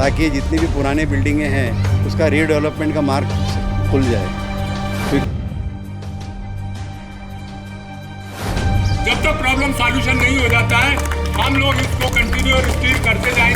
ताकि जितनी भी पुरानी बिल्डिंगें हैं उसका रीडेवलपमेंट का मार्ग खुल जाए। जब तक प्रॉब्लम सॉल्यूशन नहीं हो जाता है हम लोग इसको कंटिन्यू और स्टील करते जाएं।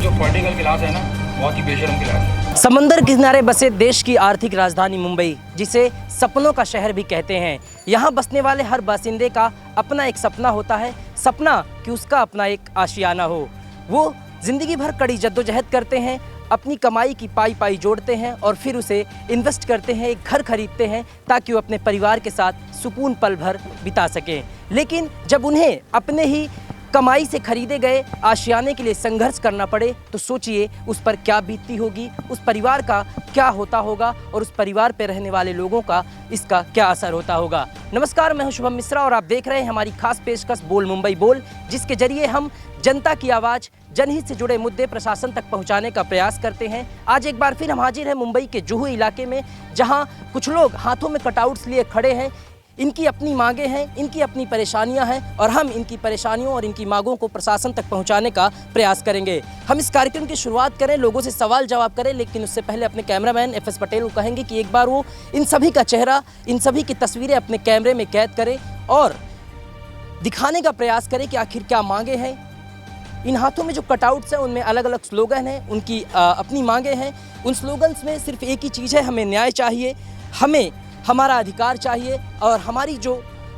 जो पॉलिटिकल क्लास है ना, बहुत ही बेशरम क्लास है। समंदर किनारे बसे देश की आर्थिक राजधानी मुंबई, जिसे सपनों का शहर भी कहते हैं, यहाँ बसने वाले हर बासिंदे का अपना एक सपना होता है। सपना कि उसका अपना एक आशियाना हो। वो जिंदगी भर कड़ी जद्दोजहद करते हैं, अपनी कमाई की पाई पाई जोड़ते हैं और फिर उसे इन्वेस्ट करते हैं, एक घर खरीदते हैं ताकि वो अपने परिवार के साथ सुकून पल भर बिता सकें। लेकिन जब उन्हें अपने ही कमाई से खरीदे गए आशियाने के लिए संघर्ष करना पड़े तो सोचिए उस पर क्या बीतती होगी, उस परिवार का क्या होता होगा और उस परिवार पर रहने वाले लोगों का इसका क्या असर होता होगा। नमस्कार, मैं हूं शुभम मिश्रा और आप देख रहे हैं हमारी खास पेशकश बोल मुंबई बोल, जिसके जरिए हम जनता की आवाज़, जनहित से जुड़े मुद्दे प्रशासन तक पहुंचाने का प्रयास करते हैं। आज एक बार फिर हम हाजिर हैं मुंबई के जुहू इलाके में, जहां कुछ लोग हाथों में कटआउट्स लिए खड़े हैं। इनकी अपनी मांगें हैं, इनकी अपनी परेशानियां हैं और हम इनकी परेशानियों और इनकी मांगों को प्रशासन तक पहुंचाने का प्रयास करेंगे। हम इस कार्यक्रम की शुरुआत करें, लोगों से सवाल जवाब करें, लेकिन उससे पहले अपने कैमरामैन FS पटेल को कहेंगे कि एक बार वो इन सभी का चेहरा, इन सभी की तस्वीरें अपने कैमरे में कैद करें और दिखाने का प्रयास करें कि आखिर क्या मांगे हैं। इन हाथों में जो कटआउट्स हैं उनमें अलग अलग स्लोगन हैं, उनकी अपनी मांगे हैं। उन स्लोगन्स में सिर्फ एक ही चीज़ है, हमें न्याय चाहिए, हमें हमारा अधिकार चाहिए और हमारी जो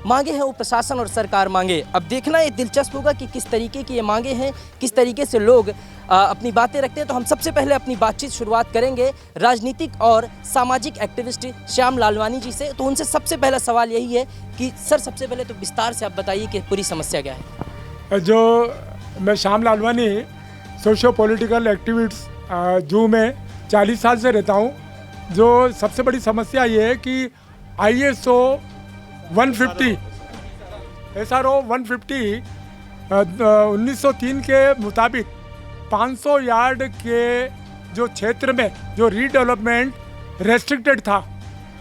मांगे हैं वो प्रशासन और सरकार मांगे। अब देखना ये दिलचस्प होगा कि किस तरीके की ये मांगे हैं, किस तरीके से लोग अपनी बातें रखते हैं। तो हम सबसे पहले अपनी बातचीत शुरुआत करेंगे राजनीतिक और सामाजिक एक्टिविस्ट श्याम लालवानी जी से। तो उनसे सबसे पहला सवाल यही है कि सर, सबसे पहले तो विस्तार से आप बताइए कि पूरी समस्या क्या है। जो मैं Shyam Lalwani socio political activist Juhu में 40 साल से रहता हूँ। जो सबसे बड़ी समस्या ये है कि ISO 150 SRO 150 1903 के मुताबिक 500 यार्ड के जो क्षेत्र में जो रीडेवलपमेंट रेस्ट्रिक्टेड था,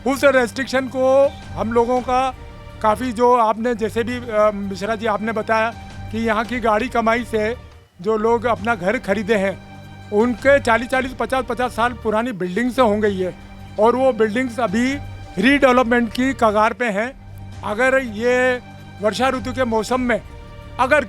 उस रेस्ट्रिक्शन को हम लोगों का काफ़ी, जो आपने जैसे भी मिश्रा जी आपने बताया कि यहाँ की गाड़ी कमाई से जो लोग अपना घर खरीदे हैं उनके 40-40, 50-50 साल पुरानी बिल्डिंग से हो गई है और वो बिल्डिंग्स अभी रीडेवलपमेंट की कगार पे हैं। अगर ये वर्षा ऋतु के मौसम में अगर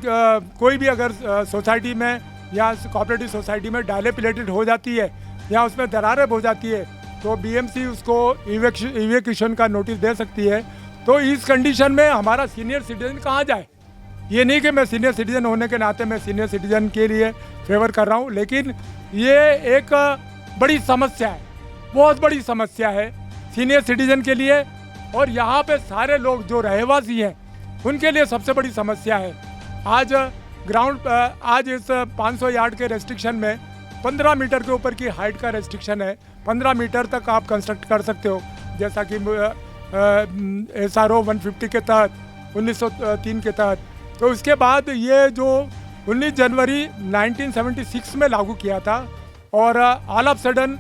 कोई भी अगर सोसाइटी में या कोऑपरेटिव सोसाइटी में डायलेपिलेटेड हो जाती है या उसमें दरारें हो जाती है तो BMC उसको इवैक्यूएशन का नोटिस दे सकती है। तो इस कंडीशन में हमारा सीनियर सिटीजन कहाँ जाए? ये नहीं कि मैं सीनियर सिटीजन होने के नाते मैं सीनियर सिटीजन के लिए फेवर कर रहा हूँ, लेकिन ये एक बड़ी समस्या है, बहुत बड़ी समस्या है सीनियर सिटीजन के लिए और यहाँ पे सारे लोग जो रहवासी हैं उनके लिए सबसे बड़ी समस्या है। आज आज इस 500 यार्ड के रेस्ट्रिक्शन में 15 मीटर के ऊपर की हाइट का रेस्ट्रिक्शन है। 15 मीटर तक आप कंस्ट्रक्ट कर सकते हो, जैसा कि SRO 150 के तहत, 1903 के तहत। तो उसके बाद ये जो 19 जनवरी 1976 में लागू किया था और all of sudden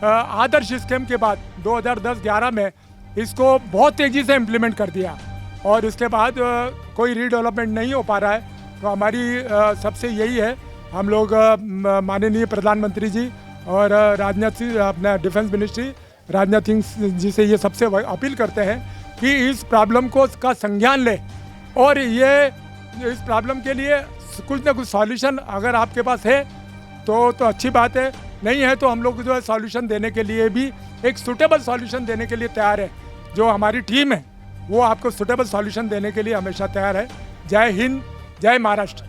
Adarsh scheme के बाद 2010-11 में इसको बहुत तेज़ी से इम्प्लीमेंट कर दिया और इसके बाद कोई रीडेवलपमेंट नहीं हो पा रहा है। तो हमारी सबसे यही है, हम लोग माननीय प्रधानमंत्री जी और राजनाथ सिंह, अपना डिफेंस मिनिस्ट्री राजनाथ सिंह जी से ये सबसे अपील करते हैं कि इस प्रॉब्लम को का संज्ञान ले और ये इस प्रॉब्लम के लिए कुछ ना कुछ सॉल्यूशन अगर आपके पास है तो अच्छी बात है, नहीं है तो हम लोग जो है सॉल्यूशन देने के लिए भी एक सूटेबल सॉल्यूशन देने के लिए तैयार है। जो हमारी टीम है वो आपको सूटेबल सॉल्यूशन देने के लिए हमेशा तैयार है। जय हिंद, जय महाराष्ट्र।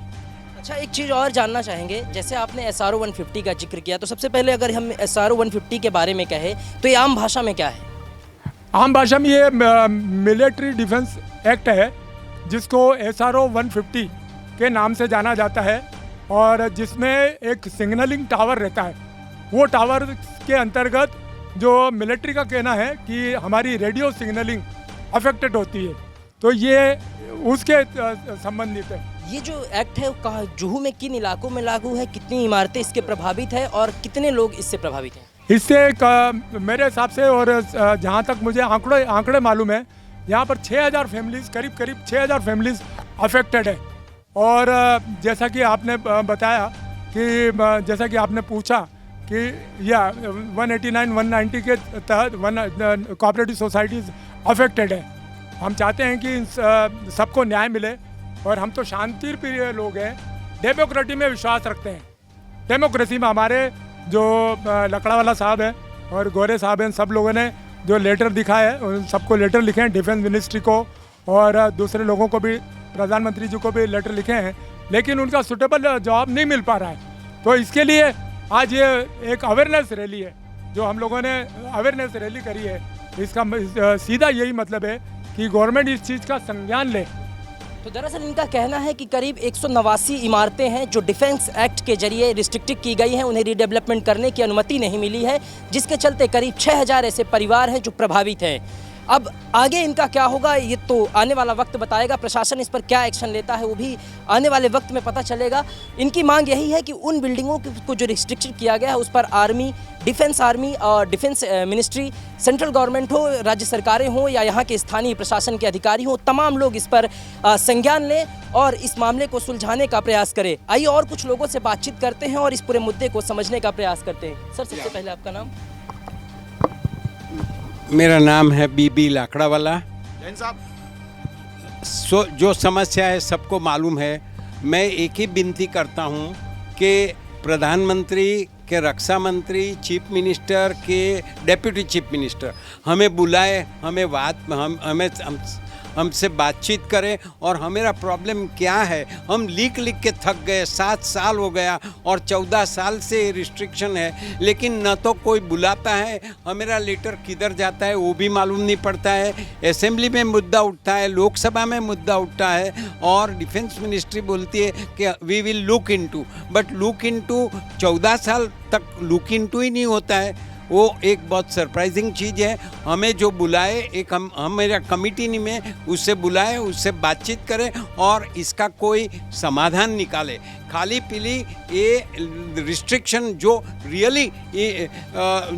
अच्छा, एक चीज़ और जानना चाहेंगे, जैसे आपने SRO 150 का जिक्र किया, तो सबसे पहले अगर हम SRO 150 के बारे में कहें तो ये आम भाषा में क्या है? आम भाषा में ये मिलिट्री डिफेंस एक्ट है जिसको SRO 150 के नाम से जाना जाता है और जिसमें एक सिग्नलिंग टावर रहता है। वो टावर के अंतर्गत जो मिलिट्री का कहना है कि हमारी रेडियो सिग्नलिंग अफेक्टेड होती है, तो ये उसके संबंधित है। ये जो एक्ट है कहाँ, जुहू में किन इलाकों में लागू है, कितनी इमारतें इसके प्रभावित है और कितने लोग इससे प्रभावित हैं? इससे मेरे हिसाब से और जहाँ तक मुझे आंकड़े मालूम है, यहाँ पर 6000 फैमिलीज़, करीब 6000 फैमिलीज़ अफेक्टेड है। और जैसा कि आपने बताया कि जैसा कि आपने पूछा कि या 189 190 के तहत कोऑपरेटिव सोसाइटीज़ अफेक्टेड है। हम चाहते हैं कि सबको न्याय मिले और हम तो शांति प्रिय लोग हैं, डेमोक्रेसी में विश्वास रखते हैं। डेमोक्रेसी में हमारे जो लकड़ावाला साहब हैं और गोरे साहब हैं, सब लोगों ने जो लेटर दिखा है उन सबको लेटर लिखे हैं, डिफेंस मिनिस्ट्री को और दूसरे लोगों को भी, प्रधानमंत्री जी को भी लेटर लिखे हैं, लेकिन उनका सूटेबल जवाब नहीं मिल पा रहा है। तो इसके लिए आज ये एक अवेयरनेस रैली है जो हम लोगों ने अवेयरनेस रैली करी है। इसका सीधा यही मतलब है कि गवर्नमेंट इस चीज़ का संज्ञान ले। तो दरअसल इनका कहना है कि करीब 189 इमारतें हैं जो डिफेंस एक्ट के जरिए रिस्ट्रिक्टेड की गई हैं, उन्हें रीडेवलपमेंट करने की अनुमति नहीं मिली है, जिसके चलते करीब 6000 ऐसे परिवार हैं जो प्रभावित हैं। अब आगे इनका क्या होगा ये तो आने वाला वक्त बताएगा, प्रशासन इस पर क्या एक्शन लेता है वो भी आने वाले वक्त में पता चलेगा। इनकी मांग यही है कि उन बिल्डिंगों को जो रिस्ट्रिक्शन किया गया है उस पर आर्मी और डिफेंस मिनिस्ट्री, सेंट्रल गवर्नमेंट हो, राज्य सरकारें हों या यहाँ के स्थानीय प्रशासन के अधिकारी हों, तमाम लोग इस पर संज्ञान लें और इस मामले को सुलझाने का प्रयास करें। आइए और कुछ लोगों से बातचीत करते हैं और इस पूरे मुद्दे को समझने का प्रयास करते हैं। सर, सबसे पहले आपका नाम? मेरा नाम है बीबी लाकड़ावाला। जैन साहब, जो समस्या है सबको मालूम है। मैं एक ही विनती करता हूँ कि प्रधानमंत्री के, रक्षा मंत्री, चीफ मिनिस्टर के, डेप्यूटी चीफ मिनिस्टर हमें बुलाए, हमसे बातचीत करें और हमारा प्रॉब्लम क्या है। हम लिख के थक गए, 7 साल हो गया और 14 साल से रिस्ट्रिक्शन है, लेकिन न तो कोई बुलाता है, हमारा लेटर किधर जाता है वो भी मालूम नहीं पड़ता है। असेंबली में मुद्दा उठता है, लोकसभा में मुद्दा उठता है और डिफेंस मिनिस्ट्री बोलती है कि we will look into, but look into 14 साल तक लुक इनटू ही नहीं होता है। वो एक बहुत सरप्राइजिंग चीज़ है। हमें जो बुलाए, एक हम मेरा कमिटी में उससे बुलाए, उससे बातचीत करें और इसका कोई समाधान निकाले। खाली पीली ये रिस्ट्रिक्शन जो really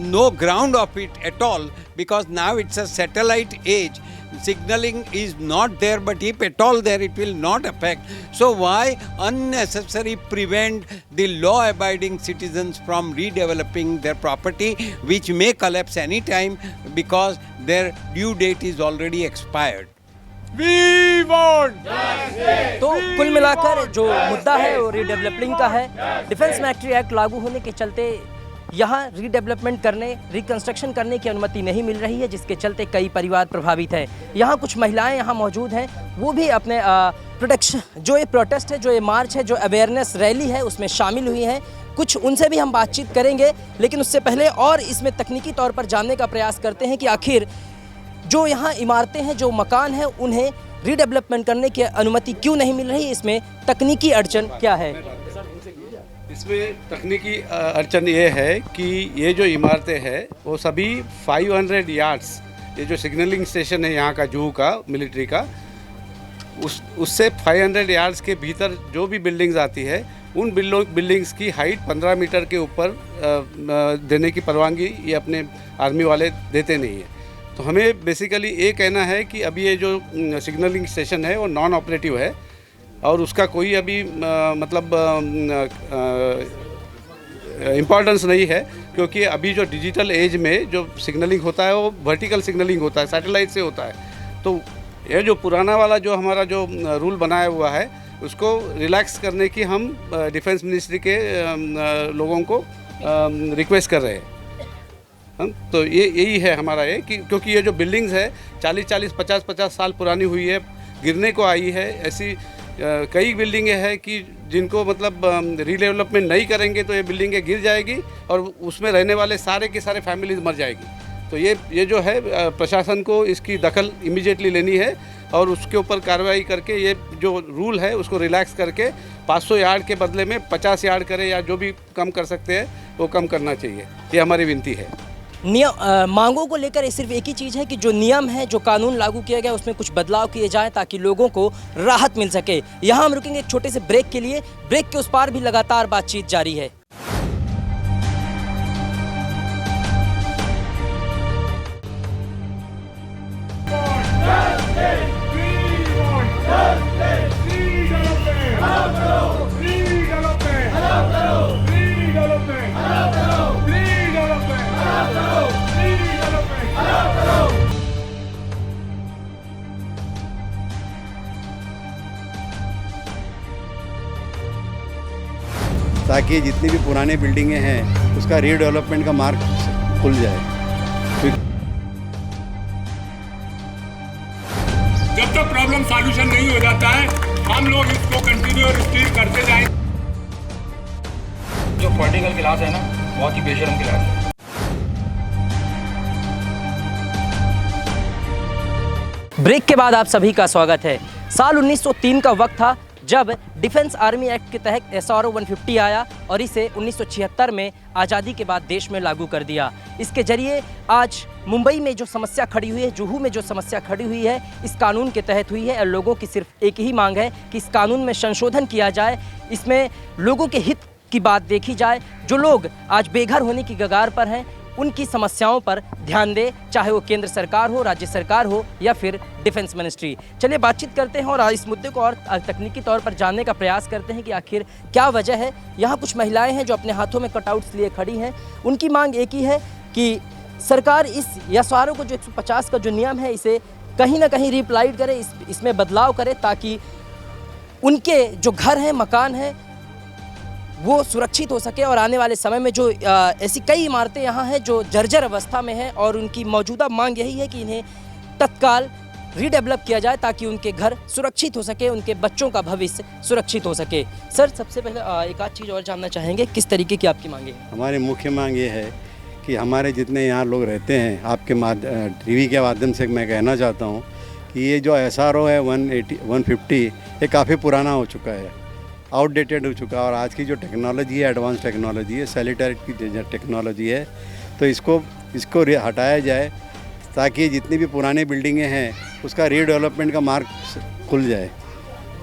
no ground of it at all, because now it's a satellite age, signaling is not there, but if at all there it will not affect. So why unnecessary prevent the law abiding citizens from redeveloping their property, which may collapse any time because their due date is already expired. We want तो कुल मिलाकर जो मुद्दा है वो रीडेवलपिंग का है। Defence military act लागू होने के चलते यहाँ रीडेवलपमेंट करने, रिकंस्ट्रक्शन करने की अनुमति नहीं मिल रही है, जिसके चलते कई परिवार प्रभावित हैं। यहाँ कुछ महिलाएं यहाँ मौजूद हैं, वो भी अपने प्रोटेक्शन, जो ये प्रोटेस्ट है, जो ये मार्च है, जो अवेयरनेस रैली है, उसमें शामिल हुई हैं। कुछ उनसे भी हम बातचीत करेंगे, लेकिन उससे पहले और इसमें तकनीकी तौर पर जानने का प्रयास करते हैं कि आखिर जो यहाँ इमारतें हैं, जो मकान हैं, उन्हें रीडेवलपमेंट करने की अनुमति क्यों नहीं मिल रही, इसमें तकनीकी अड़चन क्या है। इसमें तकनीकी अड़चन ये है कि ये जो इमारतें हैं वो सभी 500 यार्ड्स, ये जो सिग्नलिंग स्टेशन है यहाँ का, जू का, मिलिट्री का, उससे 500 यार्ड्स के भीतर जो भी बिल्डिंग्स आती है, उन बिल्डिंग्स की हाइट 15 मीटर के ऊपर देने की परवानगी ये अपने आर्मी वाले देते नहीं है। तो हमें बेसिकली ये कहना है कि अभी ये जो सिग्नलिंग स्टेशन है वो नॉन ऑपरेटिव है और उसका कोई अभी मतलब इम्पॉर्टेंस नहीं है, क्योंकि अभी जो डिजिटल एज में जो सिग्नलिंग होता है वो वर्टिकल सिग्नलिंग होता है, सैटेलाइट से होता है। तो ये जो पुराना वाला जो हमारा जो रूल बनाया हुआ है उसको रिलैक्स करने की हम डिफेंस मिनिस्ट्री के लोगों को रिक्वेस्ट कर रहे हैं। तो ये यही है हमारा ये कि क्योंकि ये जो बिल्डिंग्स है 40-40, 50-50 साल पुरानी हुई है, गिरने को आई है। ऐसी कई बिल्डिंगें हैं कि जिनको मतलब रीडेवलपमेंट नहीं करेंगे तो ये बिल्डिंगें गिर जाएगी और उसमें रहने वाले सारे के सारे फैमिलीज मर जाएगी। तो ये जो है प्रशासन को इसकी दखल इमीडिएटली लेनी है और उसके ऊपर कार्रवाई करके ये जो रूल है उसको रिलैक्स करके 500 यार्ड के बदले में 50 यार्ड करे या जो भी कम कर सकते हैं वो कम करना चाहिए। ये हमारी विनती है। मांगों को लेकर सिर्फ एक ही चीज़ है कि जो नियम है, जो कानून लागू किया गया, उसमें कुछ बदलाव किए जाएं ताकि लोगों को राहत मिल सके। यहाँ हम रुकेंगे एक छोटे से ब्रेक के लिए। ब्रेक के उस पार भी लगातार बातचीत जारी है। ताकि जितनी भी पुरानी बिल्डिंगें हैं उसका रीडेवलपमेंट का मार्ग खुल जाए। जब तक प्रॉब्लम सॉल्यूशन नहीं हो जाता है हम लोग इसको कंटिन्यू और स्टील करते जाएंगे। जो पॉलिटिकल क्लास है ना, बहुत ही बेशरम क्लास है। ब्रेक के बाद आप सभी का स्वागत है। साल 1903 का वक्त था जब डिफेंस आर्मी एक्ट के तहत SRO 150 आया और इसे 1976 में आज़ादी के बाद देश में लागू कर दिया। इसके जरिए आज मुंबई में जो समस्या खड़ी हुई है, जुहू में जो समस्या खड़ी हुई है, इस कानून के तहत हुई है और लोगों की सिर्फ एक ही मांग है कि इस कानून में संशोधन किया जाए, इसमें लोगों के हित की बात देखी जाए। जो लोग आज बेघर होने की कगार पर हैं उनकी समस्याओं पर ध्यान दे, चाहे वो केंद्र सरकार हो, राज्य सरकार हो या फिर डिफेंस मिनिस्ट्री। चलिए बातचीत करते हैं और इस मुद्दे को और तकनीकी तौर पर जानने का प्रयास करते हैं कि आखिर क्या वजह है। यहाँ कुछ महिलाएं हैं जो अपने हाथों में कटआउट्स लिए खड़ी हैं। उनकी मांग एक ही है कि सरकार इस SRO को जो 150 का जो नियम है इसे कहीं ना कहीं रिप्लाइड करे, इसमें बदलाव करे ताकि उनके जो घर हैं, मकान हैं, वो सुरक्षित हो सके। और आने वाले समय में जो ऐसी कई इमारतें यहाँ हैं जो जर्जर अवस्था में हैं और उनकी मौजूदा मांग यही है कि इन्हें तत्काल रीडेवलप किया जाए ताकि उनके घर सुरक्षित हो सके, उनके बच्चों का भविष्य सुरक्षित हो सके। सर, सबसे पहले एक आध चीज़ और जानना चाहेंगे, किस तरीके की आपकी मांगे हैं? हमारी मुख्य मांग ये है कि हमारे जितने यहाँ लोग रहते हैं, आपके TV के माध्यम से मैं कहना चाहता हूँ कि ये जो SRO है 150 ये काफ़ी पुराना हो चुका है, आउटडेटेड हो चुका है। और आज की जो टेक्नोलॉजी है, एडवांस टेक्नोलॉजी है, सैटेलाइट की टेक्नोलॉजी है, तो इसको हटाया जाए ताकि जितनी भी पुरानी बिल्डिंगें हैं उसका रीडेवलपमेंट का मार्ग खुल जाए।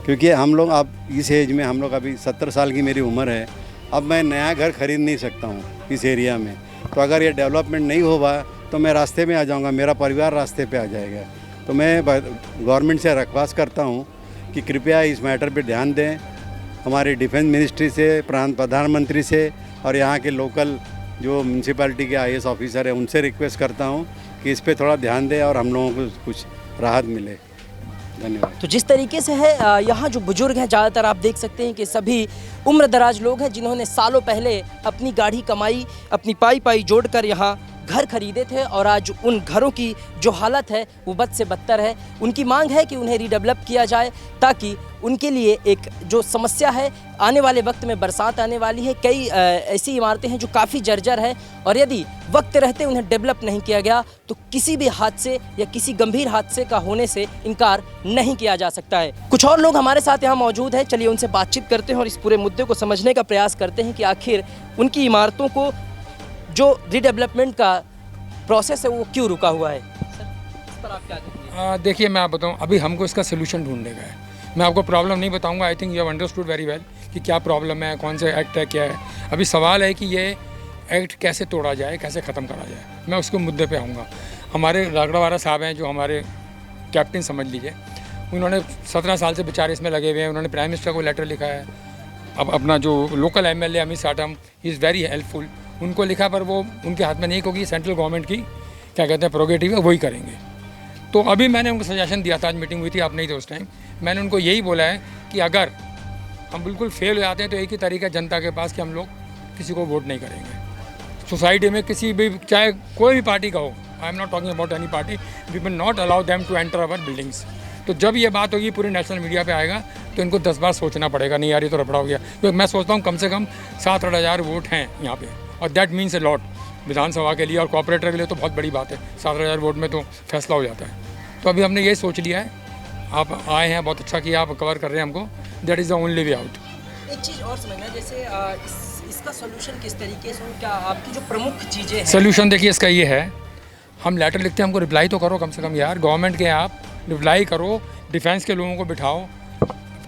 क्योंकि हम लोग अब इस एज में, हम लोग अभी 70 साल की मेरी उम्र है, अब मैं नया घर खरीद नहीं सकता हूँ इस एरिया में। तो अगर ये डेवलपमेंट नहीं होगा तो मैं रास्ते में आ जाऊँगा, मेरा परिवार रास्ते पे आ जाएगा। तो मैं गवर्नमेंट से रिक्वेस्ट करता हूँ कि कृपया इस मैटर पे ध्यान दें। हमारे डिफेंस मिनिस्ट्री से, प्रधानमंत्री से और यहाँ के लोकल जो म्यूनसिपैलिटी के IAS ऑफिसर हैं उनसे रिक्वेस्ट करता हूँ कि इस पे थोड़ा ध्यान दें और हम लोगों को कुछ राहत मिले। धन्यवाद। तो जिस तरीके से है यहाँ जो बुजुर्ग हैं, ज़्यादातर आप देख सकते हैं कि सभी उम्र दराज लोग हैं जिन्होंने सालों पहले अपनी गाढ़ी कमाई, अपनी पाई जोड़कर यहाँ घर खरीदे थे और आज उन घरों की जो हालत है वो बद से बदतर है। उनकी मांग है कि उन्हें रीडेवलप किया जाए ताकि उनके लिए एक जो समस्या है, आने वाले वक्त में बरसात आने वाली है, कई ऐसी इमारतें हैं जो काफ़ी जर्जर है और यदि वक्त रहते उन्हें डेवलप नहीं किया गया तो किसी भी हादसे या किसी गंभीर हादसे का होने से इनकार नहीं किया जा सकता है। कुछ और लोग हमारे साथ यहाँ मौजूद हैं, चलिए उनसे बातचीत करते हैं और इस पूरे मुद्दे को समझने का प्रयास करते हैं कि आखिर उनकी इमारतों को जो रीडेवलपमेंट का प्रोसेस है वो क्यों रुका हुआ है। सर, इस पर आप क्या कहेंगे? देखिए, मैं आप बताऊं, अभी हमको इसका सोल्यूशन ढूंढने का है। मैं आपको प्रॉब्लम नहीं बताऊंगा, I think you have understood very well कि क्या प्रॉब्लम है, कौन से एक्ट है, क्या है। अभी सवाल है कि ये एक्ट कैसे तोड़ा जाए, कैसे ख़त्म करा जाए। मैं उसके मुद्दे पे आऊँगा। हमारे लाकड़ावाला साहब हैं जो हमारे कैप्टन समझ लीजिए, उन्होंने 17 साल से बेचारे इसमें लगे हुए हैं। उन्होंने प्राइम मिनिस्टर को लेटर लिखा है। अब अपना जो local MLA Amit Satam is very helpful, उनको लिखा, पर वो उनके हाथ में नहीं, क्योंकि सेंट्रल गवर्नमेंट की क्या कहते हैं प्रोगेटिव है, वही करेंगे। तो अभी मैंने उनको सजेशन दिया था, आज मीटिंग हुई थी, आप नहीं थे उस टाइम। मैंने उनको यही बोला है कि अगर हम बिल्कुल फेल हो जाते हैं तो एक ही तरीका जनता के पास कि हम लोग किसी को वोट नहीं करेंगे। सोसाइटी में किसी भी, चाहे कोई भी पार्टी का हो, I am not talking about any party, we will not allow them to enter our buildings. तो जब ये बात होगी, पूरी नेशनल मीडिया पे आएगा, तो इनको 10 बार सोचना पड़ेगा। नहीं यार, ये तो रफड़ा हो गया। तो मैं सोचता हूँ कम से कम 7-8 हज़ार वोट हैं यहाँ पे, और दैट मीन्स ए लॉट विधानसभा के लिए और कॉर्पोरेटर के लिए तो बहुत बड़ी बात है। 7-8 हज़ार वोट में तो फैसला हो जाता है। तो अभी हमने ये सोच लिया है, आप आए हैं, बहुत अच्छा किया, आप कवर कर रहे हैं हमको। That is the only way out. एक चीज़ और समझना, जैसे इसका सोल्यूशन किस तरीके से हो, क्या आपकी जो प्रमुख चीज़ें हैं? सोल्यूशन देखिए इसका ये है, हम लेटर लिखते हैं, हमको रिप्लाई तो करो कम से कम यार। गवर्नमेंट के आप रिप्लाई करो, डिफेंस के लोगों को बिठाओ,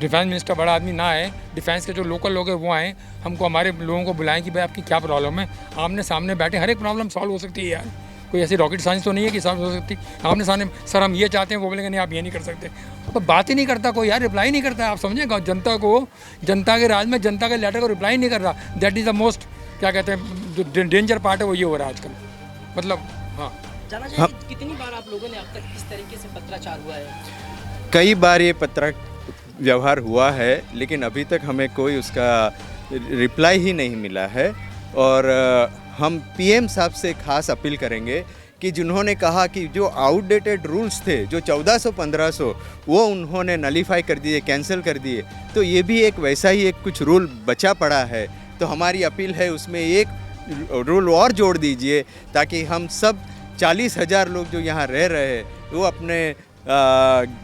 डिफेंस मिनिस्टर बड़ा आदमी ना आए, डिफेंस के जो लोकल लोग हैं वो आएँ, हमको हमारे लोगों को बुलाएं कि भाई आपकी क्या प्रॉब्लम है। आमने सामने बैठे, हर एक प्रॉब्लम सॉल्व हो सकती है यार। कोई ऐसी रॉकेट साइंस तो नहीं है कि सॉल्व हो सकती। आमने सामने, सर हम ये चाहते हैं, वो बोलेंगे नहीं आप ये नहीं कर सकते। तो बात ही नहीं करता कोई यार, रिप्लाई नहीं करता है। आप समझेगा, जनता को, जनता के राज में जनता के लेटर को रिप्लाई नहीं कर रहा। दैट इज़ द मोस्ट, क्या कहते हैं, जो डेंजर पार्ट है वो ये हो रहा है आजकल। मतलब हाँ, जाना चाहिए कितनी बार आप लोगों ने अब तक किस तरीके से पत्राचार हुआ है? कई बार ये पत्र व्यवहार हुआ है, लेकिन अभी तक हमें कोई उसका रिप्लाई ही नहीं मिला है। और हम पीएम साहब से खास अपील करेंगे कि जिन्होंने कहा कि जो आउटडेटेड रूल्स थे, जो 1400-1500, वो उन्होंने नलीफाई कर दिए, कैंसिल कर दिए, तो ये भी एक वैसा ही एक कुछ रूल बचा पड़ा है। तो हमारी अपील है उसमें एक रूल और जोड़ दीजिए ताकि हम सब 40,000 लोग जो यहाँ रह रहे हैं वो अपने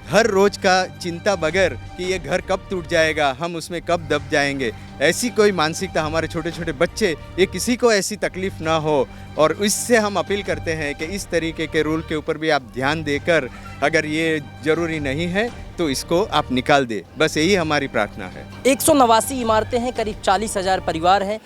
हर रोज़ का चिंता बगैर कि ये घर कब टूट जाएगा, हम उसमें कब दब जाएंगे, ऐसी कोई मानसिकता हमारे छोटे छोटे बच्चे, ये किसी को ऐसी तकलीफ़ ना हो। और इससे हम अपील करते हैं कि इस तरीके के रूल के ऊपर भी आप ध्यान देकर, अगर ये ज़रूरी नहीं है तो इसको आप निकाल दें, बस यही हमारी प्रार्थना है। 189 इमारतें हैं, करीब 40,000 परिवार हैं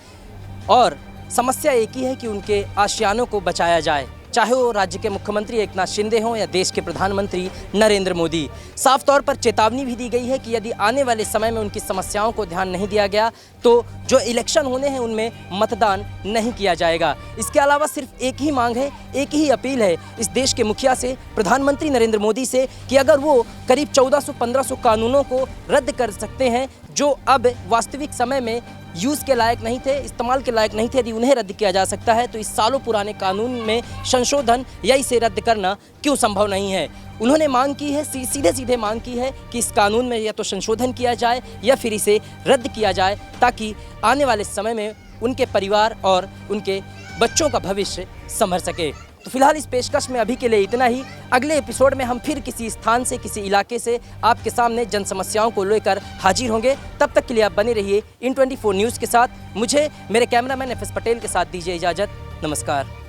और समस्या एक ही है कि उनके आशियानों को बचाया जाए, चाहे वो राज्य के मुख्यमंत्री एकनाथ शिंदे हों या देश के प्रधानमंत्री नरेंद्र मोदी। साफ तौर पर चेतावनी भी दी गई है कि यदि आने वाले समय में उनकी समस्याओं को ध्यान नहीं दिया गया तो जो इलेक्शन होने हैं उनमें मतदान नहीं किया जाएगा। इसके अलावा सिर्फ एक ही मांग है, एक ही अपील है इस देश के मुखिया से, प्रधानमंत्री नरेंद्र मोदी से, कि अगर वो करीब 1400-1500 कानूनों को रद्द कर सकते हैं जो अब वास्तविक समय में यूज़ के लायक नहीं थे, इस्तेमाल के लायक नहीं थे, यदि उन्हें रद्द किया जा सकता है तो इस सालों पुराने कानून में संशोधन या इसे रद्द करना क्यों संभव नहीं है। उन्होंने मांग की है, सीधे सीधे मांग की है कि इस कानून में या तो संशोधन किया जाए या फिर इसे रद्द किया जाए ताकि आने वाले समय में उनके परिवार और उनके बच्चों का भविष्य संभल सके। तो फिलहाल इस पेशकश में अभी के लिए इतना ही। अगले एपिसोड में हम फिर किसी स्थान से, किसी इलाके से आपके सामने जन समस्याओं को लेकर हाजिर होंगे। तब तक के लिए आप बने रहिए इन 24 न्यूज़ के साथ। मुझे मेरे कैमरामैन FS पटेल के साथ दीजिए इजाज़त। नमस्कार।